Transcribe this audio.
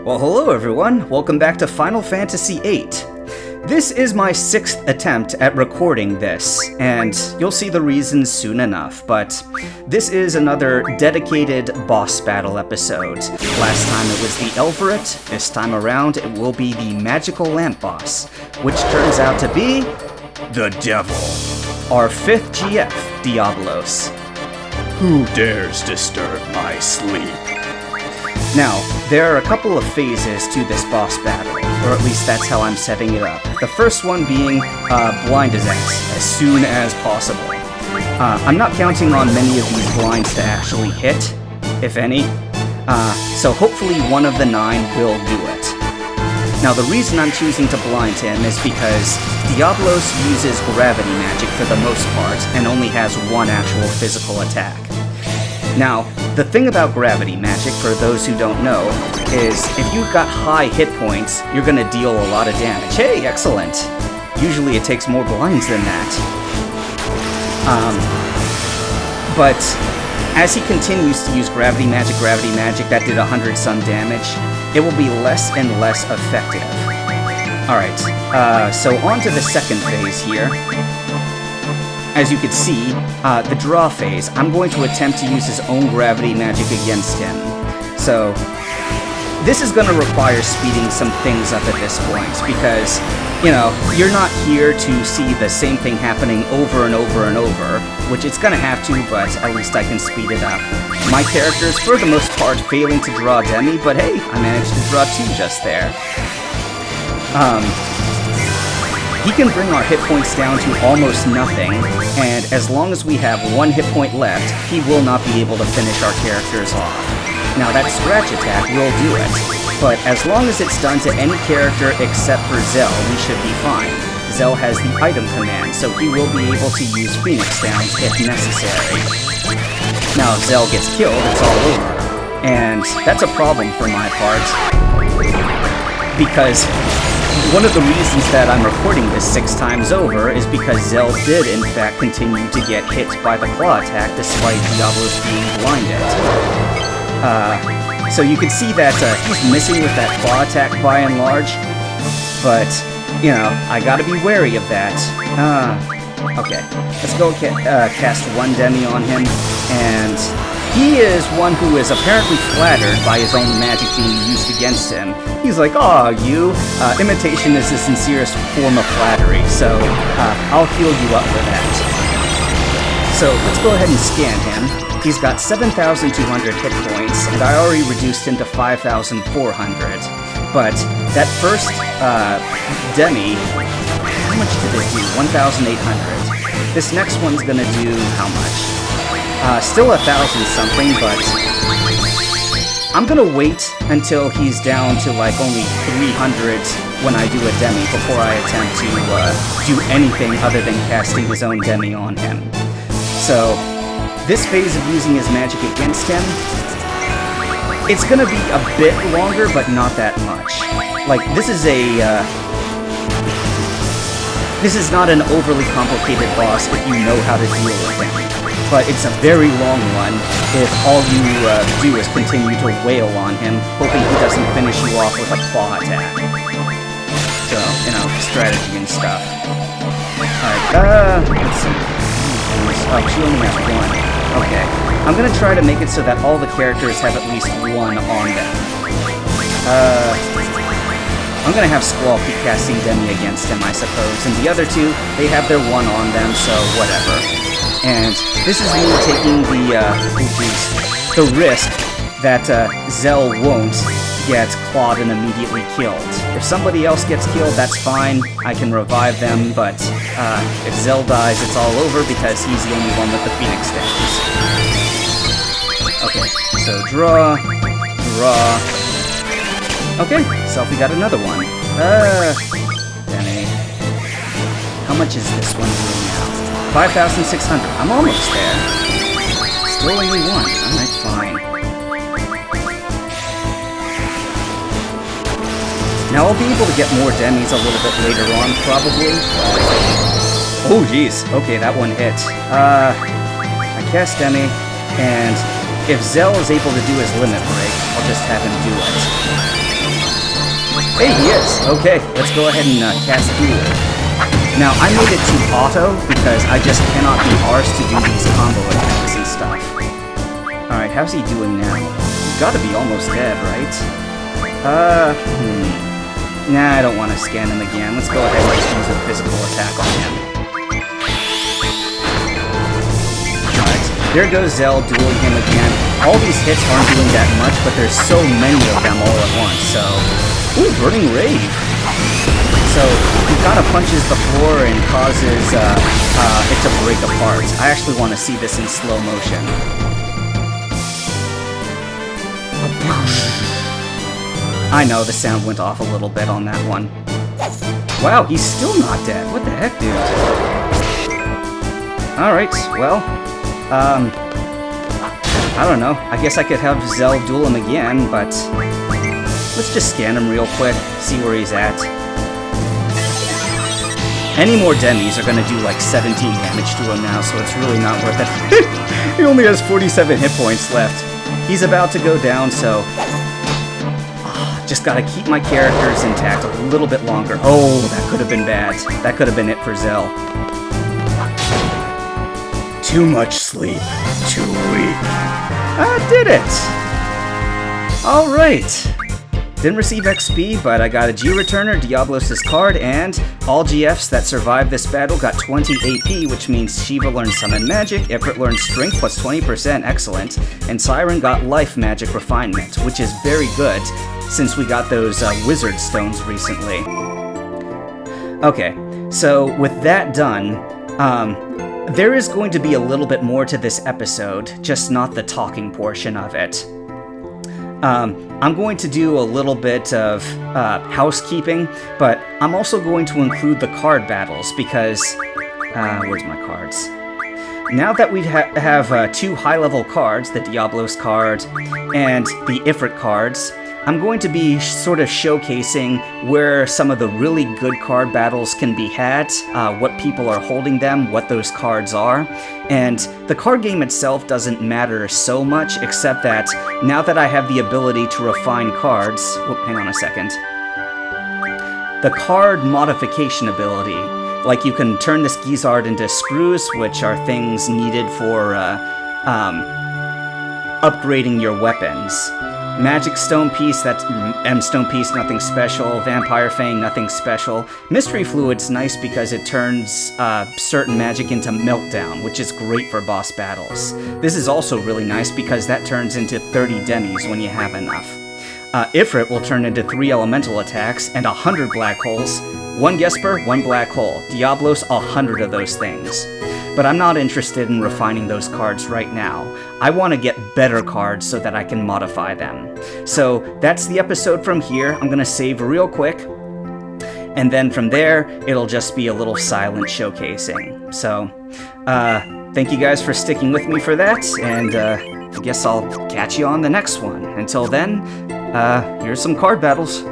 Well, hello everyone, welcome back to Final Fantasy VIII. This is my 6th attempt at recording this, and you'll see the reasons soon enough, but this is another dedicated boss battle episode. Last time it was the Elverett, this time around it will be the Magical Lamp boss, which turns out to be the Devil, our 5th GF, Diablos. Who dares disturb my sleep? Now, there are a couple of phases to this boss battle, or at least that's how I'm setting it up. The first one being blind as X, as soon as possible. I'm not counting on many of these blinds to actually hit, if any, so hopefully one of the 9 will do it. Now, the reason I'm choosing to blind him is because Diablos uses gravity magic for the most part, and only has one actual physical attack. Now, the thing about gravity magic, for those who don't know, is if you've got high hit points, you're gonna deal a lot of damage. Hey, excellent! Usually it takes more blinds than that. But as he continues to use gravity magic, that did 100-some damage, it will be less and less effective. Alright, so on to the second phase here. As you can see, the draw phase, I'm going to attempt to use his own gravity magic against him. So, this is going to require speeding some things up at this point, because, you know, you're not here to see the same thing happening over and over and over, which it's going to have to, but at least I can speed it up. My character's, for the most part, failing to draw Demi, but hey, I managed to draw 2 just there. He can bring our hit points down to almost nothing, and as long as we have 1 hit point left, he will not be able to finish our characters off. Now that scratch attack will do it, but as long as it's done to any character except for Zell, we should be fine. Zell has the item command, so he will be able to use Phoenix Downs if necessary. Now if Zell gets killed, it's all over, and that's a problem for my part, because one of the reasons that I'm recording this 6 times over is because Zell did, in fact, continue to get hit by the claw attack despite Diablos being blinded. So you can see that he's missing with that claw attack by and large, but, you know, I gotta be wary of that. Okay, let's go cast 1 Demi on him, and he is one who is apparently flattered by his own magic being used against him. He's like, "Aw, you, imitation is the sincerest form of flattery, so I'll heal you up for that." So let's go ahead and scan him. He's got 7,200 hit points, and I already reduced him to 5,400. But that first Demi, how much did it do? 1,800. This next one's gonna do how much? Still 1,000 something, but I'm gonna wait until he's down to like only 300 when I do a Demi before I attempt to do anything other than casting his own Demi on him. So, this phase of using his magic against him, it's gonna be a bit longer, but not that much. Like, this is not an overly complicated boss if you know how to deal with him. But it's a very long one if all you do is continue to wail on him, hoping he doesn't finish you off with a claw attack. So, you know, strategy and stuff. Alright, let's see. Oh, she only has 1. Okay. I'm gonna try to make it so that all the characters have at least 1 on them. I'm gonna have Squall keep casting Demi against him, I suppose, and the other 2, they have their 1 on them, so whatever. And this is me taking the risk that Zell won't get clawed and immediately killed. If somebody else gets killed, that's fine, I can revive them, but if Zell dies, it's all over because he's the only one with the Phoenix Downs. Okay, so draw. Okay, Selfie got another one. Demi. How much is this one doing now? 5,600. I'm almost there. Still only 1. Alright, fine. Now I'll be able to get more Demis a little bit later on, probably. Oh, jeez. Okay, that one hit. I cast Demi, and if Zell is able to do his limit break, I'll just have him do it. Hey, he is! Okay, let's go ahead and cast Duel. Now, I made it to auto because I just cannot be arsed to do these combo attacks and stuff. Alright, how's he doing now? He's gotta be almost dead, right? Nah, I don't want to scan him again. Let's go ahead and just use a physical attack on him. Alright, there goes Zell dueling him again. All these hits aren't doing that much, but there's so many of them all at once, so... Ooh, Burning Rave! So, he kind of punches the floor and causes it to break apart. I actually want to see this in slow motion. I know, the sound went off a little bit on that one. Wow, he's still not dead. What the heck, dude? Alright, well, I don't know. I guess I could have Zell duel him again, but let's just scan him real quick, see where he's at. Any more demis are gonna do like 17 damage to him now, so it's really not worth it. He only has 47 hit points left. He's about to go down, so... just gotta keep my characters intact a little bit longer. Oh, that could have been bad. That could have been it for Zell. Too much sleep. Too weak. I did it! Alright. Didn't receive XP, but I got a G-Returner, Diablos' card, and all GFs that survived this battle got 20 AP, which means Shiva learned Summon Magic, Ifrit learned Strength plus 20%, excellent, and Siren got Life Magic Refinement, which is very good, since we got those Wizard Stones recently. Okay, so with that done, there is going to be a little bit more to this episode, just not the talking portion of it. I'm going to do a little bit of housekeeping, but I'm also going to include the card battles because... where's my cards? Now that we have two high-level cards, the Diablos card and the Ifrit cards, I'm going to be sort of showcasing where some of the really good card battles can be had, what people are holding them, what those cards are, and the card game itself doesn't matter so much, except that now that I have the ability to refine cards... Whoop, hang on a second. The card modification ability, like you can turn this Gizzard into screws, which are things needed for upgrading your weapons. Magic Stone Piece, that's M Stone Piece, nothing special. Vampire Fang, nothing special. Mystery Fluid's nice because it turns certain magic into Meltdown, which is great for boss battles. This is also really nice because that turns into 30 demis when you have enough. Ifrit will turn into 3 elemental attacks and 100 black holes. 1 Gesper, 1 black hole. Diablos, 100 of those things. But I'm not interested in refining those cards right now. I want to get better cards so that I can modify them. So that's the episode from here. I'm going to save real quick. And then from there, it'll just be a little silent showcasing. So, thank you guys for sticking with me for that. And I guess I'll catch you on the next one. Until then, here's some card battles.